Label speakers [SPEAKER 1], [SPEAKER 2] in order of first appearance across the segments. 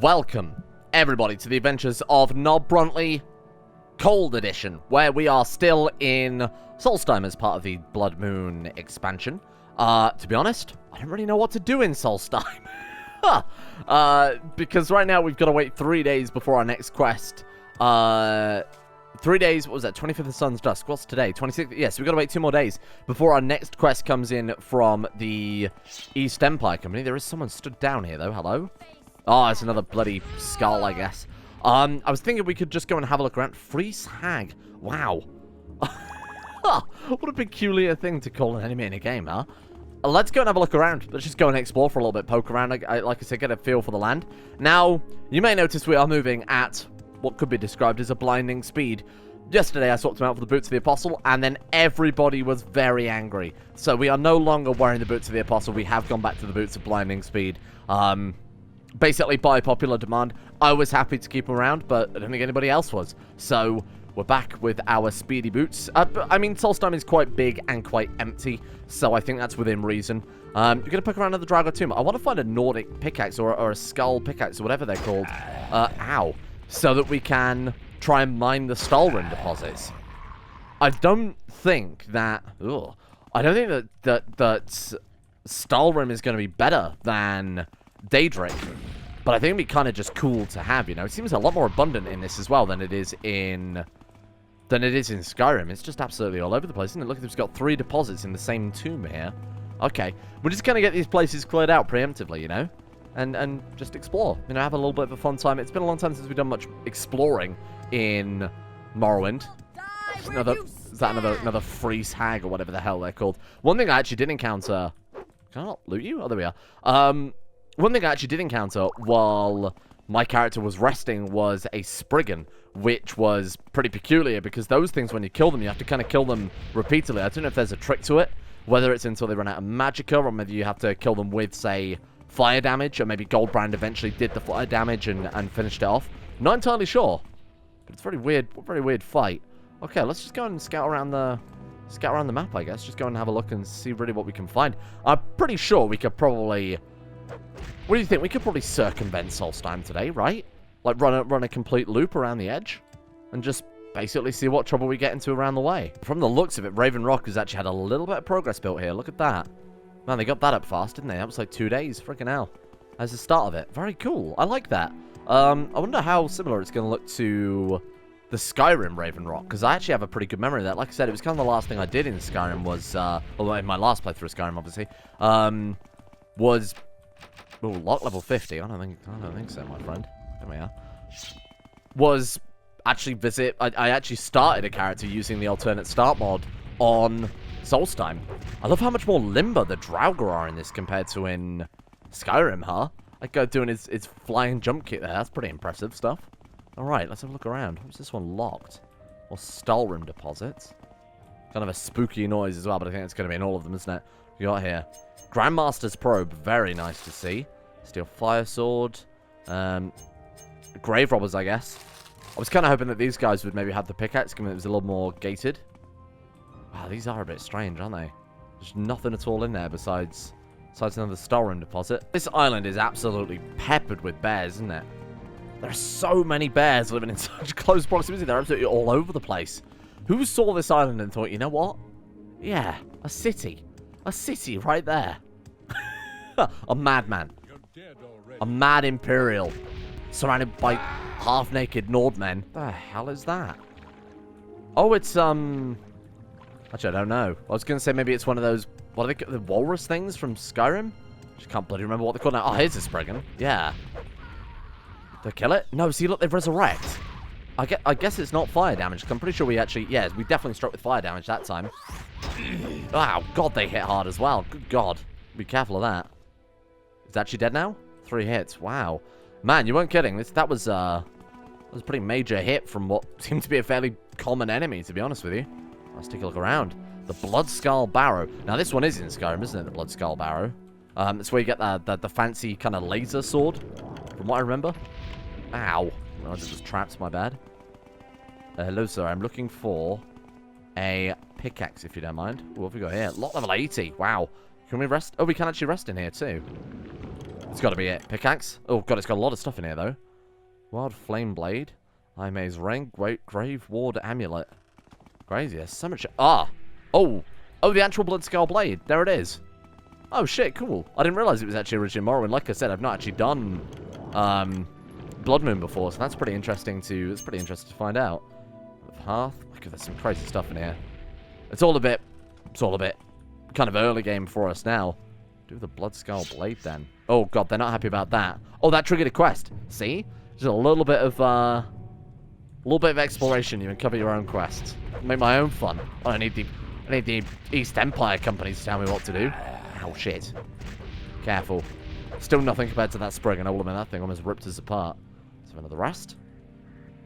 [SPEAKER 1] Welcome, everybody, to the adventures of Nob Bruntley Cold Edition, where we are still in Solsteim as part of the Blood Moon expansion. To be honest, I don't really know what to do in Solsteim. Because right now we've got to wait 3 days before our next quest. 3 days, what was that, 25th of the Sun's Dusk? What's today? 26th? Yes, we've got to wait 2 more days before our next quest comes in from the East Empire Company. There is someone stood down here, though. Hello? Oh, it's another bloody skull, I guess. I was thinking we could just go and have a look around. Freeze Hag. Wow. What a peculiar thing to call an enemy in a game, huh? Let's go and have a look around. Let's just go and explore for a little bit, poke around, like I said, get a feel for the land. Now, you may notice we are moving at what could be described as a blinding speed. Yesterday, I swapped them out for the Boots of the Apostle, and then everybody was very angry. So we are no longer wearing the Boots of the Apostle. We have gone back to the Boots of Blinding Speed. Basically, by popular demand, I was happy to keep them around, but I don't think anybody else was. So, we're back with our speedy boots. I mean, Solstheim is quite big and quite empty, so I think that's within reason. You're going to poke around at the Drago Tomb. I want to find a Nordic pickaxe or a skull pickaxe or whatever they're called. Ow. So that we can try and mine the Stalrim deposits. I don't think that... I don't think that Stalrim is going to be better than Daedric, but I think it'd be kind of just cool to have, you know. It seems a lot more abundant in this as well than it is in Skyrim. It's just absolutely all over the place, isn't it? Look, it's got 3 deposits in the same tomb here. Okay, we're just gonna get these places cleared out preemptively, you know, and just explore, you know, have a little bit of a fun time. It's been a long time since we've done much exploring in Morrowind. Is that another freeze hag or whatever the hell they're called? One thing I actually did encounter. Can I not loot you? Oh, there we are. One thing I actually did encounter while my character was resting was a Spriggan, which was pretty peculiar because those things, when you kill them, you have to kind of kill them repeatedly. I don't know if there's a trick to it, whether it's until they run out of magicka, or maybe you have to kill them with, say, fire damage, or maybe Goldbrand eventually did the fire damage and finished it off. Not entirely sure, but it's very weird fight. Okay, let's just go and scout around the map, I guess. Just go and have a look and see really what we can find. I'm pretty sure we could probably... What do you think? We could probably circumvent Solstheim today, right? Like run a complete loop around the edge and just basically see what trouble we get into around the way. From the looks of it, Raven Rock has actually had a little bit of progress built here. Look at that. Man, they got that up fast, didn't they? That was like 2 days. Freaking hell. As the start of it. Very cool. I like that. I wonder how similar it's going to look to the Skyrim Raven Rock, because I actually have a pretty good memory of that. Like I said, it was kind of the last thing I did in Skyrim was, although in my last playthrough of Skyrim, obviously, was... Oh, lock level 50. I don't think so, my friend. There we are. Was actually visit... I actually started a character using the alternate start mod on Solstheim. I love how much more limber the Draugr are in this compared to in Skyrim, huh? Like doing his flying jump kick there. That's pretty impressive stuff. Alright, let's have a look around. What's this one locked? Or Stalrim deposits. Kind of a spooky noise as well, but I think it's going to be in all of them, isn't it? We got here. Grandmaster's Probe, very nice to see. Steel Fire Sword. Grave Robbers, I guess. I was kind of hoping that these guys would maybe have the pickaxe, given it was a little more gated. Wow, these are a bit strange, aren't they? There's nothing at all in there besides another Stalrim deposit. This island is absolutely peppered with bears, isn't it? There are so many bears living in such close proximity. They're absolutely all over the place. Who saw this island and thought, you know what? Yeah, a city. A city right there. A madman. A mad Imperial. Surrounded by half-naked Nordmen. The hell is that? Oh, it's, Actually, I don't know. I was going to say maybe it's one of those... What are they called? The walrus things from Skyrim? Just can't bloody remember what they're called now. Oh, here's a Spriggan. Yeah. Did they kill it? No, see, look, they've resurrect. I guess it's not fire damage, because I'm pretty sure we actually... Yeah, we definitely struck with fire damage that time. Wow, God, they hit hard as well. Good God. Be careful of that. Is it actually dead now? 3 hits. Wow. Man, you weren't kidding. That was a pretty major hit from what seemed to be a fairly common enemy, to be honest with you. Let's take a look around. The Bloodskal Barrow. Now, this one is in Skyrim, isn't it? The Bloodskal Barrow. It's where you get the fancy kind of laser sword, from what I remember. Ow. I was just trapped, my bad. Hello, sir. I'm looking for a pickaxe, if you don't mind. What have we got here? Lot level 80. Wow. Can we rest? Oh, we can actually rest in here, too. It's got to be it. Pickaxe. Oh, God, it's got a lot of stuff in here, though. Wild Flame Blade. High Maze Ring. Grave Ward Amulet. Crazy. There's so much... Ah! Oh! Oh, the actual Bloodskal Blade. There it is. Oh, shit. Cool. I didn't realize it was actually originally Morrowind. Like I said, I've not actually done Blood Moon before, so that's pretty interesting to... It's pretty interesting to find out. Hearth. Look, there's some crazy stuff in here. It's all a bit kind of early game for us now. Do the Bloodskal Blade then. Oh, God, they're not happy about that. Oh, that triggered a quest. See? Just a little bit of exploration. You uncover your own quests. Make my own fun. Oh, I need the East Empire companies to tell me what to do. Oh, shit. Careful. Still nothing compared to that spring, and all of that thing almost ripped us apart. Is there another rest?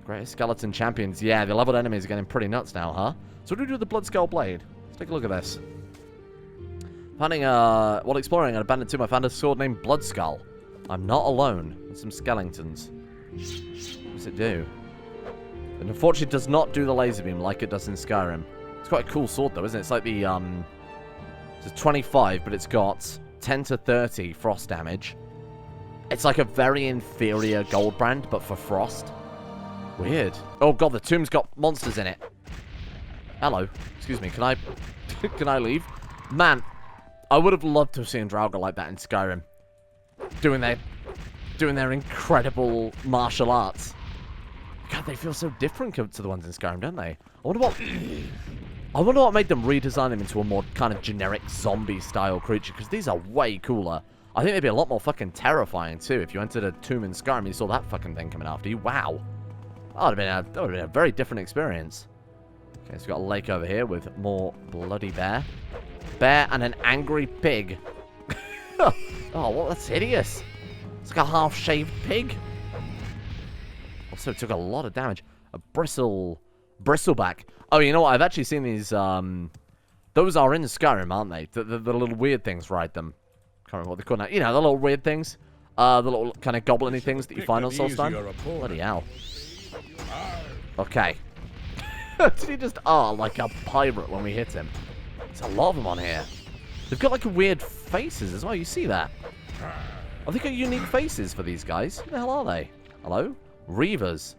[SPEAKER 1] Greatest skeleton champions. Yeah, the leveled enemies are getting pretty nuts now, huh? So what do we do with the Bloodskal Blade? Let's take a look at this. Finding, while exploring an abandoned tomb, I found a sword named Bloodskal. I'm not alone. There's some skeletons. What does it do? It unfortunately does not do the laser beam like it does in Skyrim. It's quite a cool sword, though, isn't it? It's like the, it's 25, but it's got 10 to 30 frost damage. It's like a very inferior gold brand, but for frost. Weird. Oh, God, the tomb's got monsters in it. Hello. Excuse me, can I... can I leave? Man, I would have loved to have seen Draugr like that in Skyrim. Doing their incredible martial arts. God, they feel so different to the ones in Skyrim, don't they? I wonder what made them redesign them into a more kind of generic zombie-style creature, because these are way cooler. I think they'd be a lot more fucking terrifying, too, if you entered a tomb in Skyrim and you saw that fucking thing coming after you. Wow. That would have been a very different experience. Okay, so we've got a lake over here with more bloody bear. Bear and an angry pig. Oh, well, that's hideous. It's like a half-shaved pig. Also took a lot of damage. A bristleback. Oh, you know what? I've actually seen these, those are in Skyrim, aren't they? The little weird things ride them. Can't remember what they're called now. You know, the little weird things. The little kind of goblin-y things that you find on Solstheim. Bloody hell. Okay. Did he just like a pirate when we hit him? There's a lot of them on here. They've got like weird faces as well. You see that? I think got unique faces for these guys. Who the hell are they? Hello? Reavers.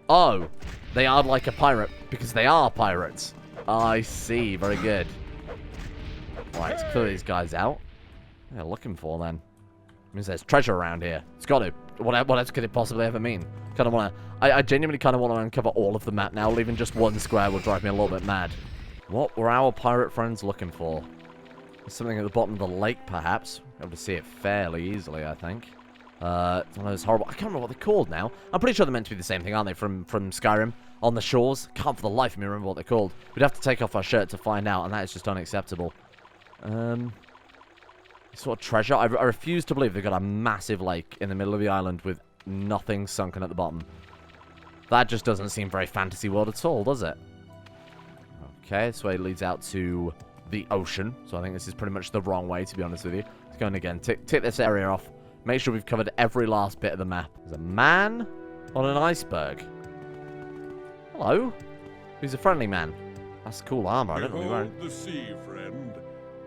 [SPEAKER 1] Oh, they are like a pirate because they are pirates. I see. Very good. Right, let's clear these guys out. What are they looking for then? Means there's treasure around here. It's got to. What else could it possibly ever mean? Kind of want to. I genuinely kind of want to uncover all of the map now. Leaving just one square will drive me a little bit mad. What were our pirate friends looking for? There's something at the bottom of the lake, perhaps. Able to see it fairly easily, I think. It's one of those horrible... I can't remember what they're called now. I'm pretty sure they're meant to be the same thing, aren't they? From Skyrim. On the shores. Can't for the life of me remember what they're called. We'd have to take off our shirt to find out, and that is just unacceptable. Sort of treasure. I refuse to believe they've got a massive lake in the middle of the island with nothing sunken at the bottom. That just doesn't seem very fantasy world at all, does it? Okay, this way leads out to the ocean. So I think this is pretty much the wrong way, to be honest with you. Let's go in again. Tick this area off. Make sure we've covered every last bit of the map. There's a man on an iceberg. Hello? He's a friendly man. That's cool armor. I don't know what he wearing.
[SPEAKER 2] The sea, friend.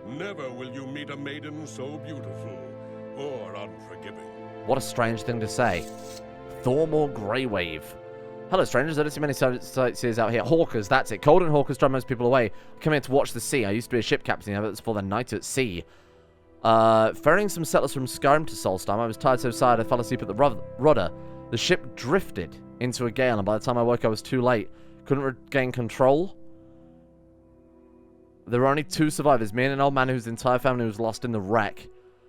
[SPEAKER 2] Never will you meet a maiden so beautiful or unforgiving.
[SPEAKER 1] What a strange thing to say. Thormor Greywave. Hello, strangers. I don't see many sightseers out here. Hawkers, that's it. Cold and hawkers drive most people away. I come here to watch the sea. I used to be a ship captain. I was for the night at sea. Ferrying some settlers from Skyrim to Solsteim. I was tired so tired I fell asleep at the rudder. The ship drifted into a gale, and by the time I woke, I was too late. Couldn't regain control. There were only 2 survivors. Me and an old man whose entire family was lost in the wreck.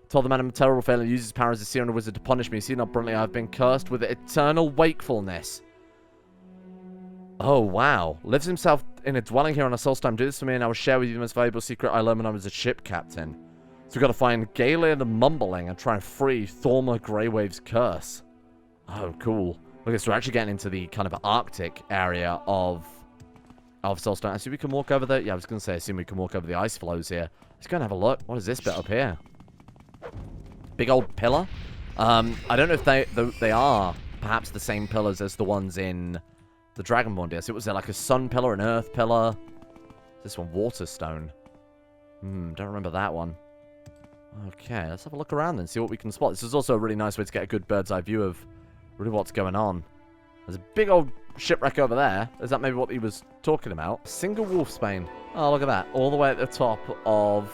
[SPEAKER 1] Told the man I'm a terrible failure. Used his power as a seer and a wizard to punish me. See how bluntly I have been cursed with eternal wakefulness. Oh, wow. Lives himself in a dwelling here on a Solstheim. Do this for me and I will share with you the most valuable secret I learned when I was a ship captain. So we've got to find Galia the Mumbling and try and free Thormor Greywave's curse. Oh, cool. Look, so we're actually getting into the kind of Arctic area of Solstheim. I see we can walk over there. Yeah, I was going to say, I assume we can walk over the ice flows here. Let's go and have a look. What is this bit up here? Big old pillar. I don't know if they are perhaps the same pillars as the ones in the Dragonborn DS. It was there like a sun pillar, an earth pillar. This one, water stone. Don't remember that one. Okay, let's have a look around then, see what we can spot. This is also a really nice way to get a good bird's eye view of really what's going on. There's a big old shipwreck over there. Is that maybe what he was talking about? Single wolfsbane. Oh, look at that. All the way at the top of...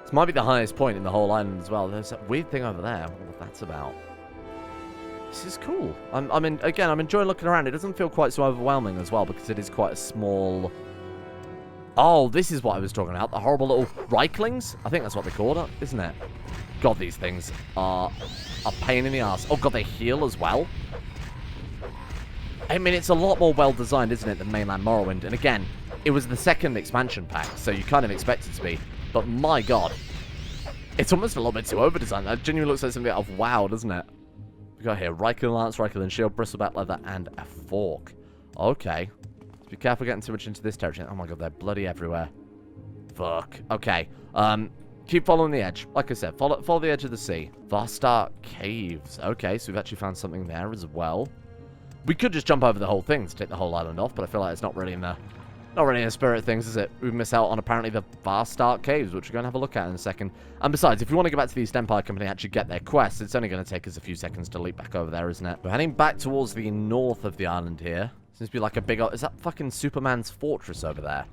[SPEAKER 1] This might be the highest point in the whole island as well. There's that weird thing over there. I wonder what that's about. This is cool. I'm enjoying looking around. It doesn't feel quite so overwhelming as well because it is quite a small... Oh, this is what I was talking about. The horrible little Reiklings? I think that's what they call it, isn't it? God, these things are a pain in the ass. Oh, God, they heal as well. I mean, it's a lot more well-designed, isn't it, than mainland Morrowind? And again, it was the second expansion pack, so you kind of expect it to be. But my God, it's almost a little bit too over-designed. That genuinely looks like something out of WoW, doesn't it? We got here Reichling Lance, Reichling Shield, Bristleback Leather, and a Fork. Okay. Be careful getting too much into this territory. Oh my God, they're bloody everywhere. Fuck. Okay. Keep following the edge. Like I said, follow the edge of the sea. Vastar Caves. Okay, so we've actually found something there as well. We could just jump over the whole thing to take the whole island off, but I feel like it's not really in the spirit of things, is it? We miss out on apparently the Vastar Caves, which we're going to have a look at in a second. And besides, if we want to go back to the East Empire Company and actually get their quest, it's only going to take us a few seconds to leap back over there, isn't it? We're heading back towards the north of the island here. Seems to be like a big... Is that fucking Superman's fortress over there?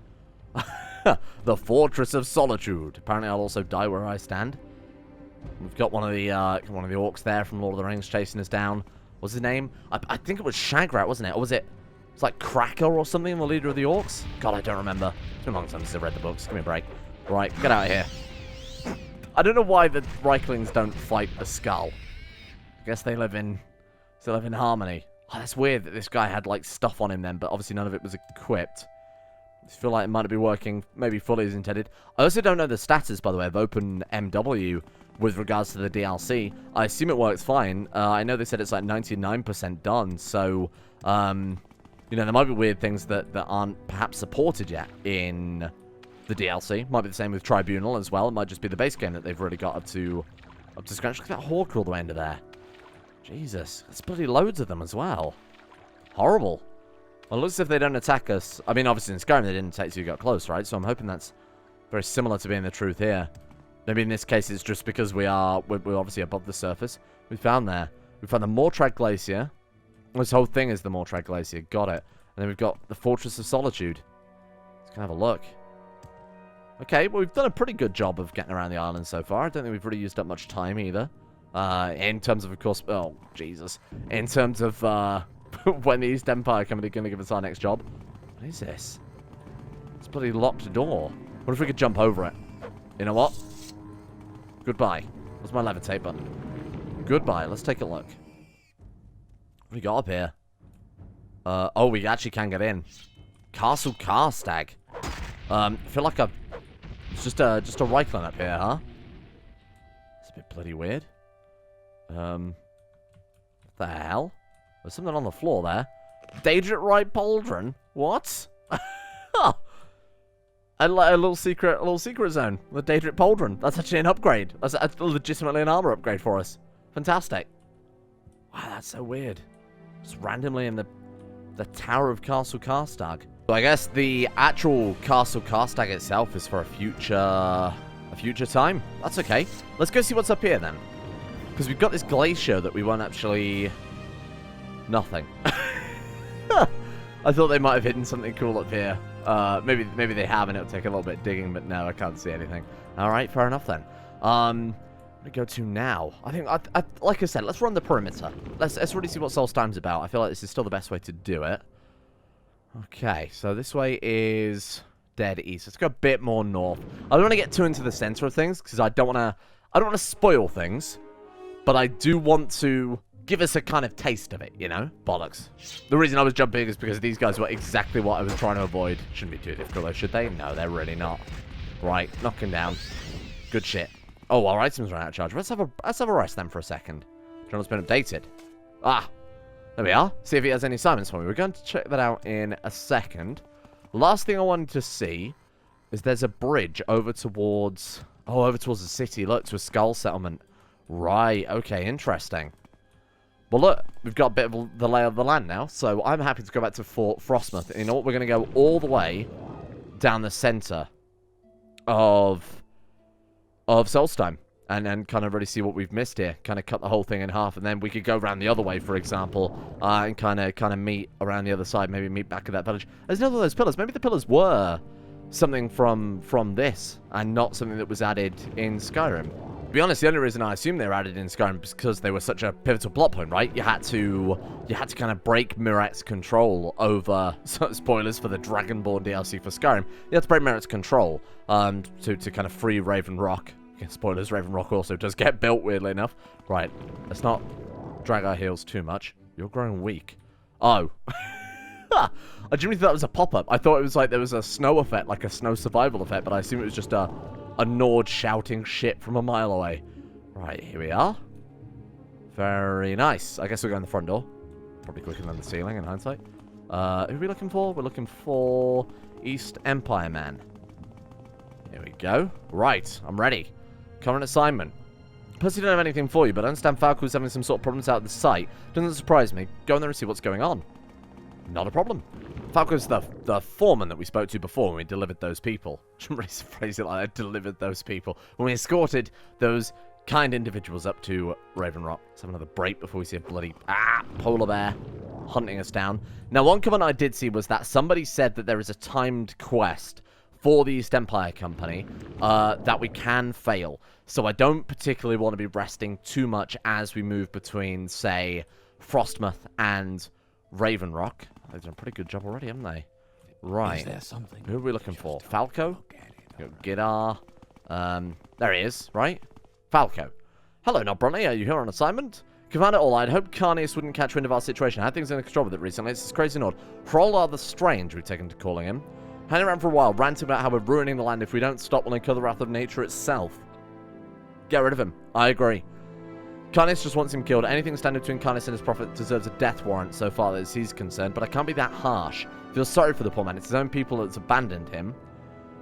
[SPEAKER 1] The Fortress of Solitude. Apparently I'll also die where I stand. We've got one of the orcs there from Lord of the Rings chasing us down. What's his name? I think it was Shagrat, wasn't it? Or was it... It's like Cracker or something, the leader of the orcs? God, I don't remember. It's been a long time since I've read the books. Give me a break. Right, get out of here. I don't know why the Reiklings don't fight a skull. I guess they live in harmony. Oh, that's weird that this guy had, like, stuff on him then, but obviously none of it was equipped. I feel like it might not be working maybe fully as intended. I also don't know the status, by the way, of OpenMW with regards to the DLC. I assume it works fine. I know they said it's like 99% done, so, you know, there might be weird things that aren't perhaps supported yet in the DLC. Might be the same with Tribunal as well. It might just be the base game that they've really got up to scratch. Look at that hawk all the way into there. Jesus, there's bloody loads of them as well. Horrible. Well, it looks as if they don't attack us. I mean, obviously in Skyrim they didn't attack till you got close, right? So I'm hoping that's very similar to being the truth here. Maybe in this case it's just because we're obviously above the surface. We found the Mortrag Glacier. This whole thing is the Mortrag Glacier. Got it. And then we've got the Fortress of Solitude. Let's go have a look. Okay, well, we've done a pretty good job of getting around the island so far. I don't think we've really used up much time either. In terms of course... Oh, Jesus. In terms of, when the East Empire Company are going to give us our next job. What is this? It's a bloody locked door. What if we could jump over it? You know what? Goodbye. Where's my levitate button? Goodbye. Let's take a look. What do we got up here? Oh, we actually can get in. Castle Karstag. I feel like it's just a Reichling up here, huh? It's a bit bloody weird. What the hell? There's something on the floor there. Daedric Rite Pauldron? What? A little secret zone. The Daedric Pauldron. That's actually an upgrade. That's legitimately an armor upgrade for us. Fantastic. Wow, that's so weird. Just randomly in the Tower of Castle Karstag. So I guess the actual Castle Karstag itself is for a future time. That's okay. Let's go see what's up here then. Because we've got this glacier that we won't actually... Nothing. I thought they might have hidden something cool up here. Maybe they have and it'll take a little bit of digging, but no, I can't see anything. Alright, fair enough then. Where do we go to now? I think, like I said, let's run the perimeter. Let's really see what Solsteim's about. I feel like this is still the best way to do it. Okay, so this way is dead east. Let's go a bit more north. I don't want to get too into the center of things because I don't want to spoil things, but I do want to give us a kind of taste of it, you know? Bollocks. The reason I was jumping is because these guys were exactly what I was trying to avoid. Shouldn't be too difficult though, should they? No, they're really not. Right, knock him down. Good shit. Oh, our items ran out of charge. Let's have a rest then for a second. Journal's been updated. Ah, there we are. See if he has any assignments for me. We're going to check that out in a second. Last thing I wanted to see is there's a bridge over towards the city. Look, to a Skaal settlement. Right, okay, interesting. Well, look, we've got a bit of the lay of the land now, so I'm happy to go back to Fort Frostmoth. And you know what? We're going to go all the way down the center of Solstheim. and then kind of really see what we've missed here. Kind of cut the whole thing in half, and then we could go around the other way, for example, and kind of meet around the other side. Maybe meet back at that village. There's another of those pillars. Maybe the pillars were something from this, and not something that was added in Skyrim. To be honest, the only reason I assume they were added in Skyrim is because they were such a pivotal plot point, right? You had to kind of break Miret's control over, spoilers for the Dragonborn DLC for Skyrim. You had to break Miret's control to kind of free Raven Rock. Okay, spoilers, Raven Rock also does get built, weirdly enough. Right, let's not drag our heels too much. You're growing weak. Oh. I genuinely thought that was a pop-up. I thought it was like there was a snow effect, like a snow survival effect, but I assume it was just a Nord shouting shit from a mile away. Right, here we are. Very nice. I guess we'll go in the front door. Probably quicker than the ceiling in hindsight. Who are we looking for? We're looking for East Empire Man. Here we go. Right, I'm ready. Current assignment. Personally, don't have anything for you, but I understand Falco's having some sort of problems out at the site. Doesn't surprise me. Go in there and see what's going on. Not a problem. Falco's the foreman that we spoke to before when we delivered those people. Shouldn't really phrase it like that. Delivered those people. When we escorted those kind individuals up to Raven Rock. Let's have another break before we see a bloody polar bear hunting us down. Now, one comment I did see was that somebody said that there is a timed quest for the East Empire Company that we can fail. So I don't particularly want to be resting too much as we move between, say, Frostmoth and Raven Rock. They've done a pretty good job already, haven't they? Right.
[SPEAKER 3] Is there something?
[SPEAKER 1] Who are we looking for? Falco? Gidar. There he is, right? Falco. Hello, Nobronny. Are you here on assignment? Commander All, I'd hoped Carnius wouldn't catch wind of our situation. I had things in control with it recently. It's this crazy Nord. Hroldar the Strange, we've taken to calling him. Hanging around for a while, ranting about how we're ruining the land if we don't stop will incur the wrath of nature itself. Get rid of him. I agree. Carnius just wants him killed. Anything standing between Carnius and his prophet deserves a death warrant so far as he's concerned, but I can't be that harsh. Feel sorry for the poor man. It's his own people that's abandoned him.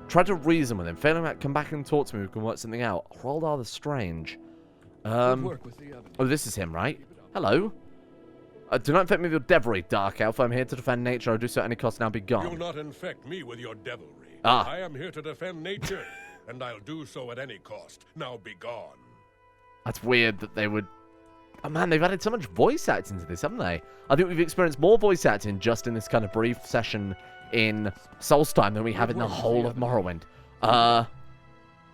[SPEAKER 1] Try to reason with him. Failing that, come back and talk to me. We can work something out. Hroldar the Strange. Oh, this is him, right? Hello. Do not infect me with your devilry, Dark Elf. I'm here to defend nature. I'll do so at any cost. Now be gone.
[SPEAKER 2] You'll not infect me with your devilry.
[SPEAKER 1] Ah.
[SPEAKER 2] I am here to defend nature, and I'll do so at any cost. Now be gone.
[SPEAKER 1] That's weird that they would... Oh, man, they've added so much voice acting to this, haven't they? I think we've experienced more voice acting just in this kind of brief session in Solsteim than we have in the whole of Morrowind.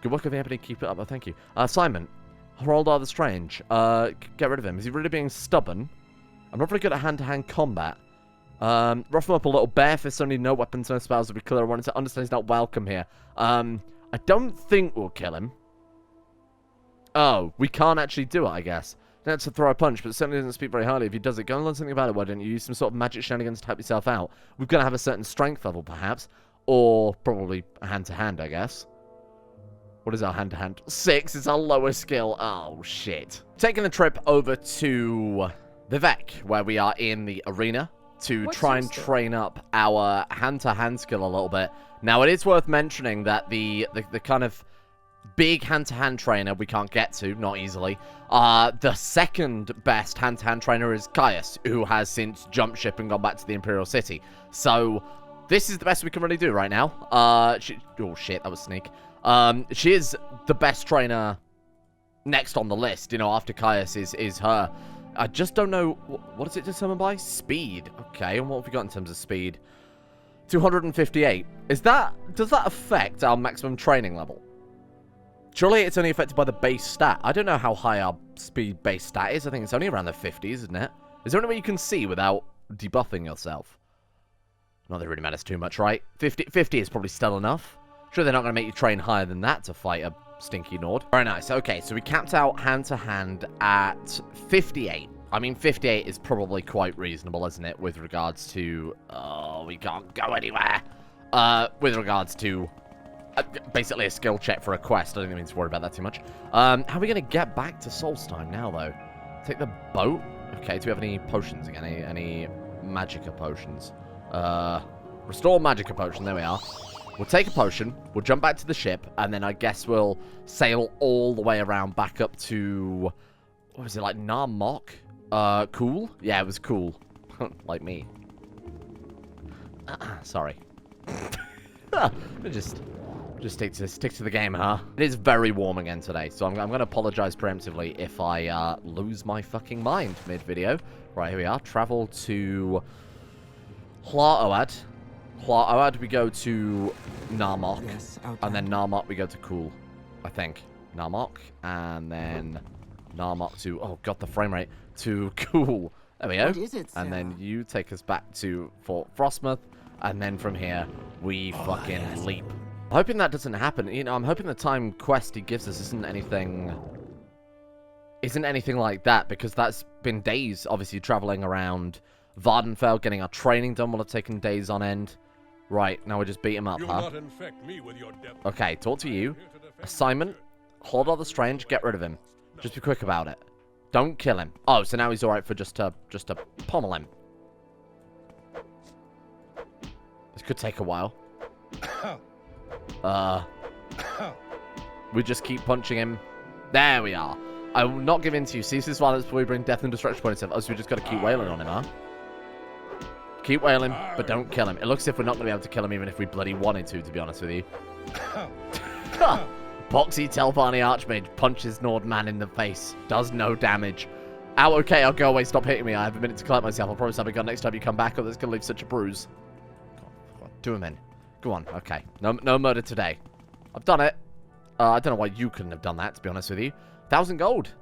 [SPEAKER 1] Good work, everybody. Keep it up. Oh, thank you. Simon. Hroldar the Strange. Get rid of him. Is he really being stubborn? I'm not very good at hand-to-hand combat. Rough him up a little. Bare fists only, no weapons, no spells will be clear. I wanted to understand he's not welcome here. I don't think we'll kill him. Oh, we can't actually do it, I guess. That's to throw a punch, but it certainly doesn't speak very highly if he does it. Go and learn something about it, why don't you? Use some sort of magic shenanigans to help yourself out. We're going to have a certain strength level, perhaps. Or probably a hand-to-hand, I guess. What is our hand-to-hand? 6 is our lowest skill. Oh, shit. Taking the trip over to Vivek, where we are in the arena, to try and train up our hand-to-hand skill a little bit. Now, it is worth mentioning that the kind of big hand-to-hand trainer we can't get to, not easily. The second best hand-to-hand trainer is Caius, who has since jumped ship and gone back to the Imperial City. So, this is the best we can really do right now. Oh shit, that was sneak. She is the best trainer next on the list, you know, after Caius is her. I just don't know, what is it determined by? Speed. Okay, and what have we got in terms of speed? 258. Does that affect our maximum training level? Surely it's only affected by the base stat. I don't know how high our speed base stat is. I think it's only around the 50s, isn't it? Is there any way you can see without debuffing yourself? Not that it really matters too much, right? 50 is probably still enough. Sure, they're not going to make you train higher than that to fight a stinky Nord. Very nice. Okay, so we capped out hand-to-hand at 58. I mean, 58 is probably quite reasonable, isn't it, with regards to... Oh, we can't go anywhere. With regards to... basically a skill check for a quest. I don't need to worry about that too much. How are we going to get back to Solstheim now, though? Take the boat? Okay, do we have any potions again? Any magicka potions? Restore magicka potion. There we are. We'll take a potion. We'll jump back to the ship. And then I guess we'll sail all the way around back up to... What was it, like Narmok? Cool? Yeah, it was cool. Like me. Sorry. Just Just stick to the game, huh? It is very warm again today, so I'm going to apologize preemptively if I lose my fucking mind mid-video. Right, here we are. Travel to Hlaoad. Hlaoad, we go to Narmok.
[SPEAKER 3] Yes,
[SPEAKER 1] and then Narmok, we go to Cool, I think. Narmok, and then Narmok to... Oh, God, the frame rate. To Cool. There we go.
[SPEAKER 3] What is it,
[SPEAKER 1] and then
[SPEAKER 3] Sarah?
[SPEAKER 1] you take us back to Fort Frostmouth, and then from here, we fucking leap. I'm hoping that doesn't happen. You know, I'm hoping the time quest he gives us isn't anything like that, because that's been days, obviously, traveling around Vardenfell, getting our training done will have taken days on end. Right, now we just beat him up,
[SPEAKER 2] You'll
[SPEAKER 1] huh?
[SPEAKER 2] not infect me with your depth.
[SPEAKER 1] Okay, talk to you. Assignment, hold all the strange, get rid of him. Just be quick about it. Don't kill him. Oh, so now he's alright for just to pummel him. This could take a while. We just keep punching him. There we are. I will not give in to you. Cease violence before we bring death and destruction points of us. We just got to keep wailing on him, huh? Keep wailing, but don't kill him. It looks as if we're not going to be able to kill him even if we bloody wanted to be honest with you. Boxy Telvarni Archmage punches Nordman in the face. Does no damage. Ow, okay, I'll go away. Stop hitting me. I have a minute to collect myself. I'll promise I'll be gone next time you come back, or that's going to leave such a bruise. Do him in. Go on. Okay. No murder today. I've done it. I don't know why you couldn't have done that, to be honest with you. 1,000 gold.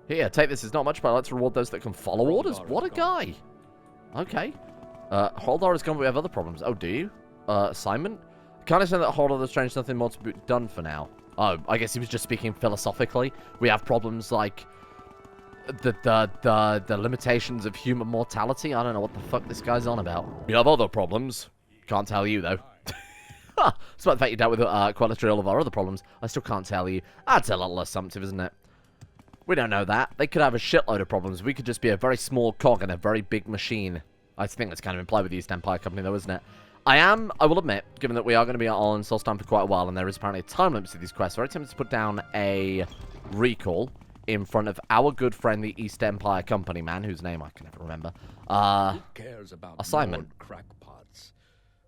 [SPEAKER 1] Here, take this. It's not much, but let's reward those that can follow orders. What a guy. Okay. Holdar is gone, but we have other problems. Oh, do you? Assignment? Can't understand that Holdar has changed nothing more to be done for now. Oh, I guess he was just speaking philosophically. We have problems like the limitations of human mortality. I don't know what the fuck this guy's on about. We have other problems. Can't tell you, though. Despite the fact you dealt with quite literally all of our other problems, I still can't tell you. That's a little assumptive, isn't it? We don't know that. They could have a shitload of problems. We could just be a very small cog in a very big machine. I think that's kind of implied with the East Empire Company, though, isn't it? I will admit, given that we are going to be on Solstheim for quite a while, and there is apparently a time limit to these quests, very tempted to put down a recall in front of our good friend, the East Empire Company man, whose name I can never remember.
[SPEAKER 2] Who cares about
[SPEAKER 1] assignment.
[SPEAKER 2] crackpots?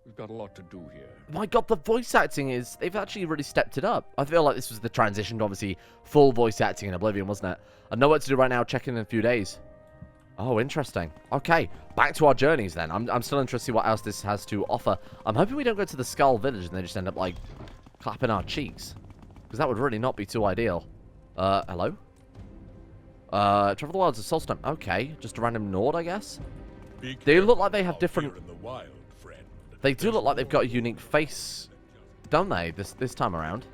[SPEAKER 2] We've got a lot to do here.
[SPEAKER 1] My God, the voice acting is... They've actually really stepped it up. I feel like this was the transition to, obviously, full voice acting in Oblivion, wasn't it? I know what to do right now. Check in a few days. Oh, interesting. Okay, back to our journeys then. I'm still interested to see what else this has to offer. I'm hoping we don't go to the Skaal Village and they just end up, like, clapping our cheeks. Because that would really not be too ideal. Hello? Travel the wilds of Solstheim. Okay, just a random Nord, I guess. They look like they have different... They do look like they've got a unique face, don't they? This time around.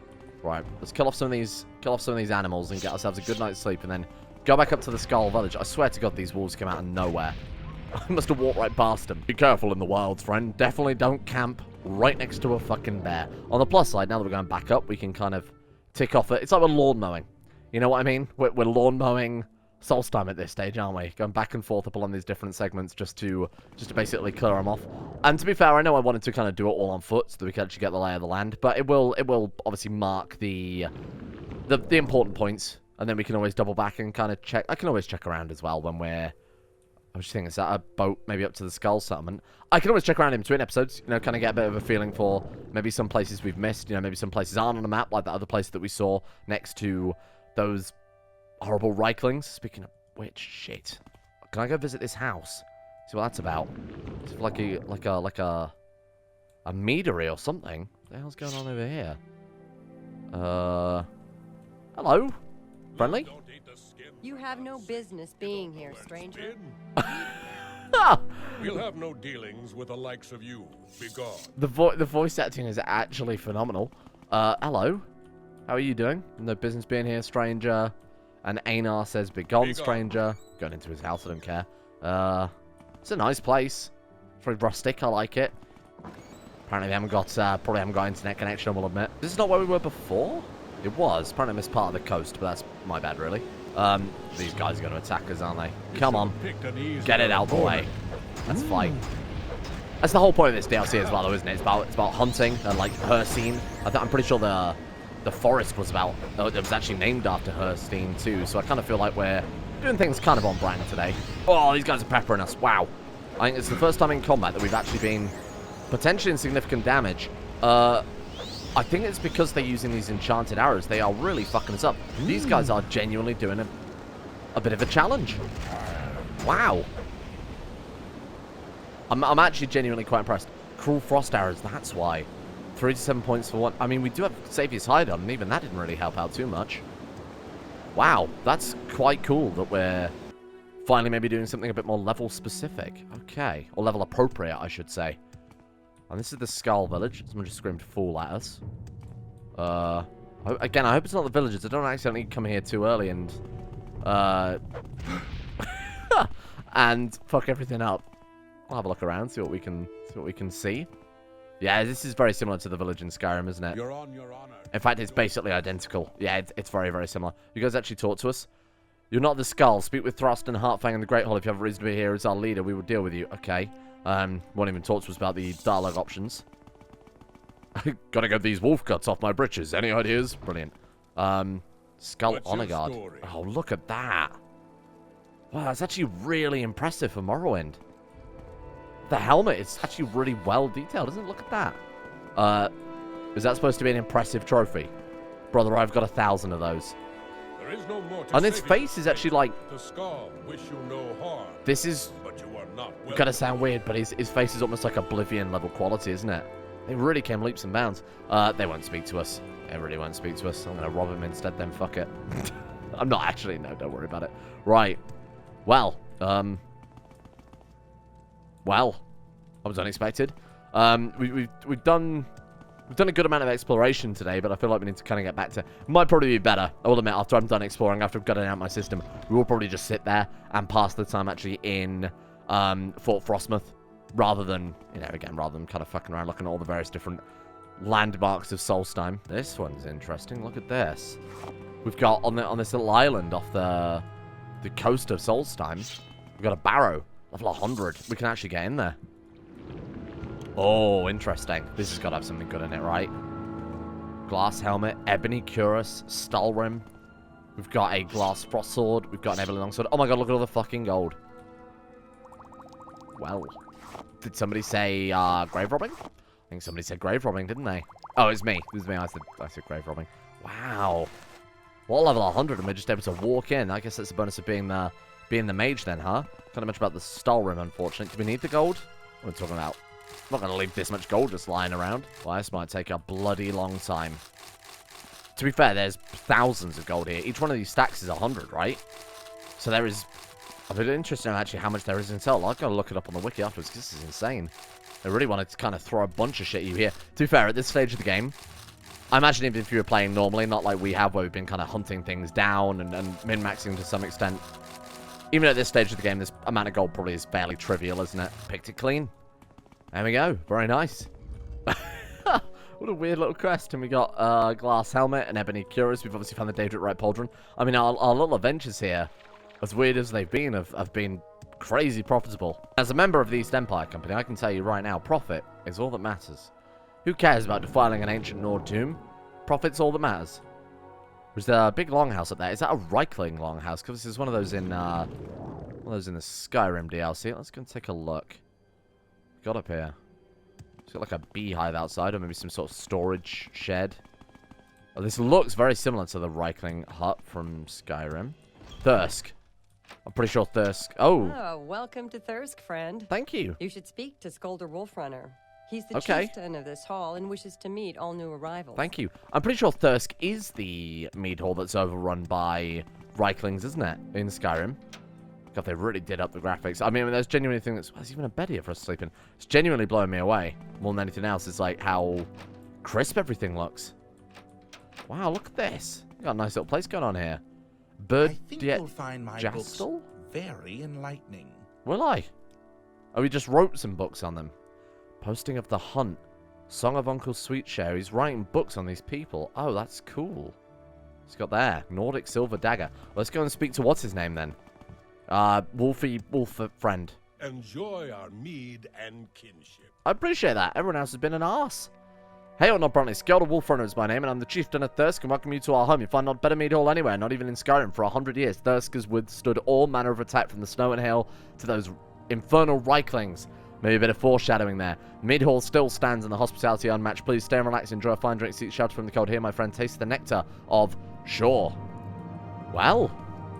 [SPEAKER 1] Right, let's kill off some of these animals and get ourselves a good night's sleep, and then go back up to the Skaal Village. I swear to God, these wolves came out of nowhere. I must have walked right past them. Be careful in the wilds, friend. Definitely don't camp right next to a fucking bear. On the plus side, now that we're going back up, we can kind of tick off it. It's like we're lawn mowing. You know what I mean? We're lawn mowing Solstheim at this stage, aren't we? Going back and forth up along these different segments just to basically clear them off. And to be fair, I know I wanted to kind of do it all on foot so that we could actually get the lay of the land, but it will obviously mark the important points, and then we can always double back and kind of check. I can always check around as well when we're... I was just thinking, is that a boat maybe up to the Skull Settlement? I can always check around in between episodes, you know, kind of get a bit of a feeling for maybe some places we've missed, you know, maybe some places aren't on the map, like that other place that we saw next to those horrible Reiklings. Speaking of which, shit. Can I go visit this house? See what that's about. It's like a meadery or something. What the hell's going on over here? Hello? Friendly?
[SPEAKER 4] You have no business being here, stranger.
[SPEAKER 2] We'll have no dealings with the likes of you. Be gone.
[SPEAKER 1] The voice acting is actually phenomenal. Hello. How are you doing? No business being here, stranger. And Einar says, be gone, stranger. Going into his house, I don't care. It's a nice place. It's very rustic, I like it. Apparently they haven't got, probably haven't got internet connection, I will admit. This is not where we were before? It was. Apparently I missed part of the coast, but that's my bad, really. These guys are going to attack us, aren't they? Come on. Get it out the way. Let's fight. That's the whole point of this DLC as well, though, isn't it? It's about hunting and, like, Herstein. I'm pretty sure the forest was about... it was actually named after Herstein, too. So I kind of feel like we're doing things kind of on brand today. Oh, these guys are peppering us. Wow. I think it's the first time in combat that we've actually been potentially in significant damage. I I think it's because they're using these enchanted arrows. They are really fucking us up. These guys are genuinely doing a bit of a challenge. Wow. I'm actually genuinely quite impressed. Cruel frost arrows, that's why. 3 to 7 points for one. I mean, we do have Saviour's Hide on, and even that didn't really help out too much. Wow, that's quite cool that we're finally maybe doing something a bit more level specific. Okay. Or level appropriate, I should say. And this is the Skaal Village. Someone just screamed fool at us. Again, I hope it's not the villagers. I don't accidentally come here too early and and fuck everything up. I'll have a look around, see what we can see. Yeah, this is very similar to the village in Skyrim, isn't it?
[SPEAKER 2] You're on your honor.
[SPEAKER 1] In fact, it's basically identical. Yeah, it's very, very similar. You guys actually talk to us? You're not the Skull. Speak with Thrust and Heartfang in the Great Hall. If you have a reason to be here as our leader, we will deal with you. Okay. Won't even talk to us about the dialogue options. Gotta get these wolf guts off my britches. Any ideas? Brilliant. Skull
[SPEAKER 2] What's
[SPEAKER 1] Honor
[SPEAKER 2] your
[SPEAKER 1] Guard.
[SPEAKER 2] story?
[SPEAKER 1] Oh, look at that. Wow, that's actually really impressive for Morrowind. The helmet is actually really well detailed, isn't it? Look at that. Is that supposed to be an impressive trophy? Brother, I've got 1,000 of those.
[SPEAKER 2] There is no more to
[SPEAKER 1] And his
[SPEAKER 2] say to
[SPEAKER 1] face
[SPEAKER 2] you.
[SPEAKER 1] is actually like...
[SPEAKER 2] The Skaal wish you no harm,
[SPEAKER 1] This is
[SPEAKER 2] but you are not welcome.
[SPEAKER 1] gonna sound weird, but his face is almost like Oblivion level quality, isn't it? They really came leaps and bounds. They won't speak to us. They really won't speak to us. I'm gonna rob him instead, then fuck it. I'm not actually, no, don't worry about it. Right. Well, that was unexpected. We've done a good amount of exploration today, but I feel like we need to kind of get back to... Might probably be better, I will admit, after I'm done exploring, after I've gotten out my system, we will probably just sit there and pass the time actually in Fort Frostmoth, rather than, rather than kind of fucking around looking at all the various different landmarks of Solsteim. This one's interesting. Look at this. We've got, on this little island off the coast of Solsteim, we've got a barrow, level 100. We can actually get in there. Oh, interesting. This has got to have something good in it, right? Glass helmet, ebony cuirass, stalrim. We've got a glass frost sword. We've got an ebony longsword. Oh my god, look at all the fucking gold. Well, did somebody say grave robbing? I think somebody said grave robbing, didn't they? Oh, it's me. It was me. I said grave robbing. Wow. What level 100 and we're just able to walk in. I guess that's the bonus of being the mage then, huh? Can't much about the stalrim, unfortunately. Do we need the gold? What are we talking about? I'm not going to leave this much gold just lying around. Well, this might take a bloody long time. To be fair, there's thousands of gold here. Each one of these stacks is 100, right? So there is... I'm a bit interested in actually how much there is in total. I've got to look it up on the wiki afterwards, because this is insane. I really wanted to kind of throw a bunch of shit at you here. To be fair, at this stage of the game, I imagine even if you were playing normally, not like we have, where we've been kind of hunting things down and min-maxing to some extent. Even at this stage of the game, this amount of gold probably is fairly trivial, isn't it? Picked it clean. There we go. Very nice. What a weird little quest. And we got a glass helmet and ebony cuirass. We've obviously found the Daedric Right Pauldron. I mean, our little adventures here, as weird as they've been, have been crazy profitable. As a member of the East Empire Company, I can tell you right now, profit is all that matters. Who cares about defiling an ancient Nord tomb? Profit's all that matters. There's a big longhouse up there. Is that a Reichling longhouse? Because this is one of those in the Skyrim DLC. Let's go and take a look. Got up here. It's got like a beehive outside, or maybe some sort of storage shed. Oh, this looks very similar to the Reichling hut from Skyrim. Thirsk. I'm pretty sure Thirsk. Oh,
[SPEAKER 4] welcome to Thirsk, friend.
[SPEAKER 1] Thank you.
[SPEAKER 4] You should speak to Skolder Wolfrunner. He's the
[SPEAKER 1] Okay.
[SPEAKER 4] chieftain of this hall and wishes to meet all new arrivals.
[SPEAKER 1] Thank you. I'm pretty sure Thirsk is the Mead hall that's overrun by Reichlings, isn't it? In Skyrim. God, they really did up the graphics. I mean, there's genuinely thing there's even a bed here for us to sleep in. It's genuinely blowing me away. More than anything else, it's like how crisp everything looks. Wow, look at this. You got a nice little place going on here. Bird
[SPEAKER 3] I think you'll find my books
[SPEAKER 1] Jastel?
[SPEAKER 3] very enlightening.
[SPEAKER 1] Will I? Oh, we just wrote some books on them. Posting of the Hunt. Song of Uncle Sweetshare. He's writing books on these people. Oh, that's cool. He's got there. Nordic Silver Dagger. Let's go and speak to what's his name then. Wolf friend.
[SPEAKER 2] Enjoy our mead and kinship.
[SPEAKER 1] I appreciate that. Everyone else has been an arse. Hey, not Bronte. Skaal Wolfrunner is my name, and I'm the chieftain of Thirsk, and welcome you to our home. You find not better mead hall anywhere, not even in Skyrim. For 100 years, Thirsk has withstood all manner of attack, from the snow and hail to those infernal Reichlings. Maybe a bit of foreshadowing there. Mead Hall still stands and the hospitality unmatched. Please stay and relax, enjoy a fine drink, seek shelter from the cold. Here, my friend, taste the nectar of shore. Well,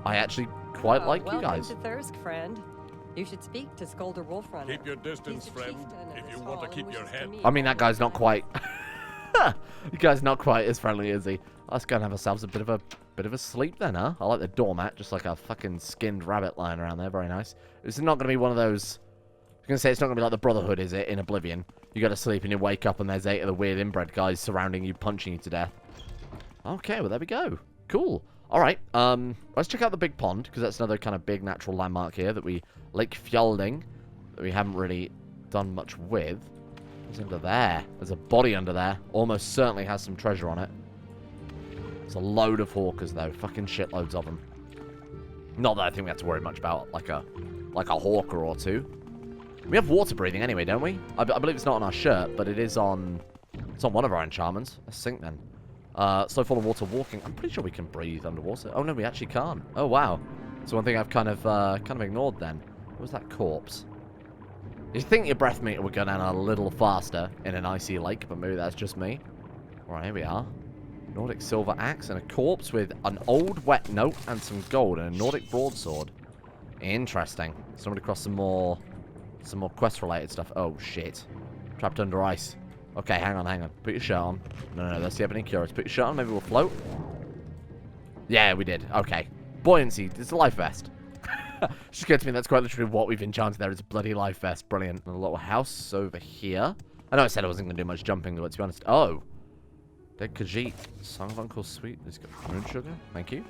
[SPEAKER 1] I actually quite like you guys.
[SPEAKER 4] Welcome to Thirsk, friend. You should speak to Skolder Wolfrunner.
[SPEAKER 2] Keep your distance,
[SPEAKER 4] He's the
[SPEAKER 2] friend,
[SPEAKER 4] chieftain of
[SPEAKER 2] if
[SPEAKER 4] this
[SPEAKER 2] you want to
[SPEAKER 4] hall
[SPEAKER 2] keep
[SPEAKER 4] and
[SPEAKER 2] your
[SPEAKER 4] wishes to
[SPEAKER 2] head.
[SPEAKER 4] meet
[SPEAKER 1] I mean, that
[SPEAKER 4] all
[SPEAKER 1] guy's
[SPEAKER 4] of
[SPEAKER 1] not
[SPEAKER 4] you.
[SPEAKER 1] quite... You guys not quite as friendly, is he? Let's go and have ourselves a bit of a sleep then, huh? I like the doormat, just like a fucking skinned rabbit lying around there. Very nice. It's not going to be one of those... I was going to say, it's not going to be like the Brotherhood, is it, in Oblivion? You go to sleep and you wake up and there's 8 of the weird inbred guys surrounding you, punching you to death. Okay, well, there we go. Cool. All right, let's check out the big pond, because that's another kind of big natural landmark here that we... Lake Fjalding, that we haven't really done much with. What's under there? There's a body under there. Almost certainly has some treasure on it. It's a load of hawkers, though. Fucking shitloads of them. Not that I think we have to worry much about, like a hawker or two. We have water breathing anyway, don't we? I believe it's not on our shirt, but it is on... It's on one of our enchantments. Let's sink then. Slow fall of water walking. I'm pretty sure we can breathe underwater. Oh, no, we actually can't. Oh, wow. So one thing I've kind of ignored then. What was that corpse? You think your breath meter would go down a little faster in an icy lake, but maybe that's just me. Alright, here we are. Nordic silver axe and a corpse with an old wet note and some gold and a Nordic broadsword. Interesting. Somebody crossed some more quest-related stuff. Oh, shit. Trapped under ice. Okay, hang on. Put your shirt on. No, let's see if any curious. Put your shirt on, maybe we'll float. Yeah, we did. Okay. Buoyancy. It's a life vest. Just gets me, that's quite literally what we've enchanted there. It's a bloody life vest. Brilliant. And a little house over here. I know I said I wasn't going to do much jumping, but to be honest... Oh. Dead Khajiit. Song of Uncle Sweet. He's got moon sugar. Thank you.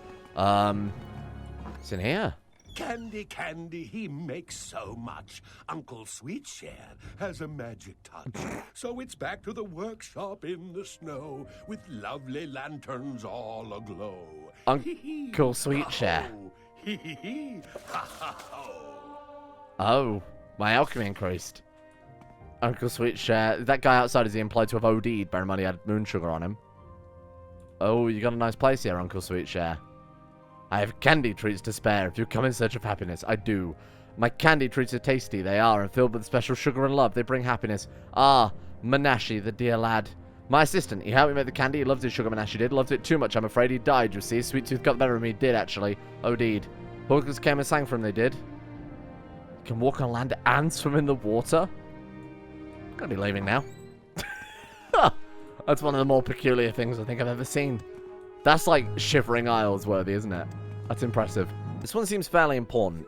[SPEAKER 1] It's in here.
[SPEAKER 2] Candy, he makes so much. Uncle Sweetshare has a magic touch. So it's back to the workshop in the snow with lovely lanterns all aglow.
[SPEAKER 1] Uncle Sweetshare. Oh, my alchemy increased. Uncle Sweetshare. That guy outside, is he implied to have OD'd? Bear in mind he had moon sugar on him. Oh, you got a nice place here, Uncle Sweetshare. I have candy treats to spare if you come in search of happiness. I do. My candy treats are tasty, they are, and filled with special sugar and love. They bring happiness. Ah, Manashi, the dear lad. My assistant, he helped me make the candy. He loved his sugar, Manashi did. Loved it too much, I'm afraid. He died, you see. Sweet Tooth got the better of me. Did, actually. OD'd. Hawkers came and sang for him, they did. Can walk on land and swim in the water? I'm gonna be leaving now. That's one of the more peculiar things I think I've ever seen. That's like Shivering Isles worthy, isn't it? That's impressive. This one seems fairly important.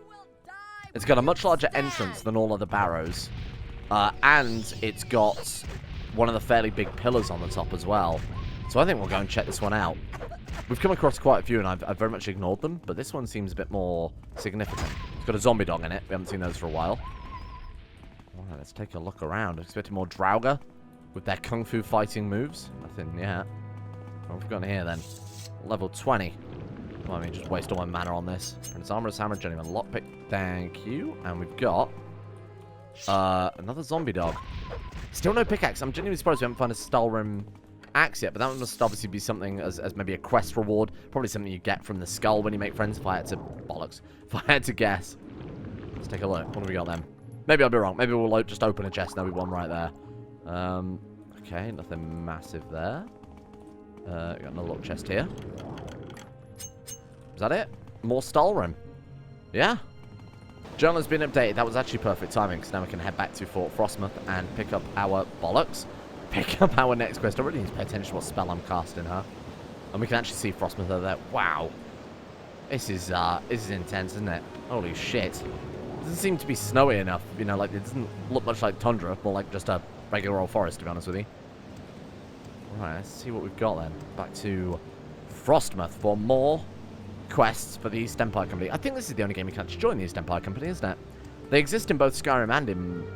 [SPEAKER 1] It's got a much larger entrance than all other barrows. And it's got one of the fairly big pillars on the top as well. So I think we'll go and check this one out. We've come across quite a few and I've very much ignored them, but this one seems a bit more significant. It's got a zombie dog in it. We haven't seen those for a while. Alright, let's take a look around. Expecting more Draugr with their kung fu fighting moves. Nothing yet. What have we got in here then? Level 20. Well, I mean, just waste all my mana on this. Prince Armorer's Hammer, Genuine Lockpick. Thank you. And we've got another zombie dog. Still no pickaxe. I'm genuinely surprised we haven't found a Stalrim axe yet, but that must obviously be something as maybe a quest reward. Probably something you get from the skull when you make friends, if I had to... Bollocks. If I had to guess. Let's take a look. What have we got then? Maybe I'll be wrong. Maybe we'll just open a chest and there'll be one right there. Okay, nothing massive there. Got another little chest here. Is that it? More Stalrim. Yeah. Journal has been updated. That was actually perfect timing, because now we can head back to Fort Frostmoth and pick up our bollocks. Pick up our next quest. I really need to pay attention to what spell I'm casting, huh? And we can actually see Frostmoth over there. Wow. This is intense, isn't it? Holy shit. It doesn't seem to be snowy enough. You know, like, it doesn't look much like tundra. More like just a regular old forest, to be honest with you. Alright, let's see what we've got then. Back to Frostmoth for more quests for the East Empire Company. I think this is the only game you can actually join the East Empire Company, isn't it? They exist in both Skyrim and in...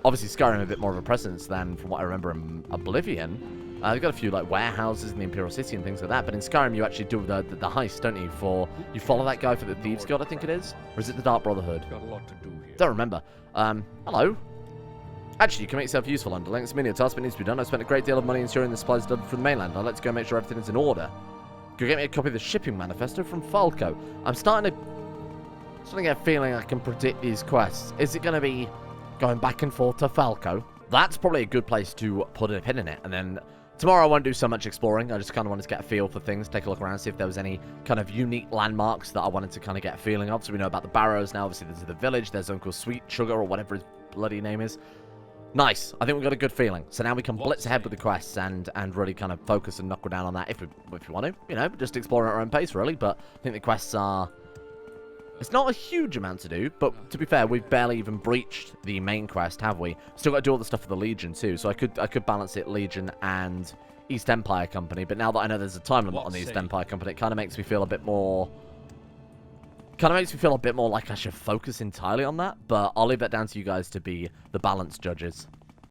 [SPEAKER 1] Obviously, Skyrim a bit more of a presence than, from what I remember, in Oblivion. They've got a few, like, warehouses in the Imperial City and things like that. But in Skyrim, you actually do the heist, don't you? You follow that guy for the Thieves Guild, I think it is? Or is it the Dark Brotherhood?
[SPEAKER 2] Got a lot to do here.
[SPEAKER 1] Don't remember. Hello? Actually, you can make yourself useful, Underling. It's a menial task, but it needs to be done. I've spent a great deal of money ensuring the supplies done from the mainland. Now let's go make sure everything is in order. Go get me a copy of the shipping manifesto from Falco. I'm starting to get a feeling I can predict these quests. Is it going to be going back and forth to Falco. That's probably a good place to put a pin in it. And then tomorrow I won't do so much exploring. I just kind of wanted to get a feel for things, take a look around, see if there was any kind of unique landmarks that I wanted to kind of get a feeling of. So we know about the Barrows now. Obviously, there's the village. There's Uncle Sweet Sugar or whatever his bloody name is. Nice. I think we've got a good feeling. So now we can blitz ahead with the quests and really kind of focus and knuckle down on that if we want to. You know, just explore at our own pace, really. But I think the quests are... It's not a huge amount to do, but to be fair, we've barely even breached the main quest, have we? Still got to do all the stuff for the Legion too, so I could balance it Legion and East Empire Company, but now that I know there's a time limit on the East Empire Company, it kind of makes me feel a bit more... like I should focus entirely on that, but I'll leave that down to you guys to be the balanced judges.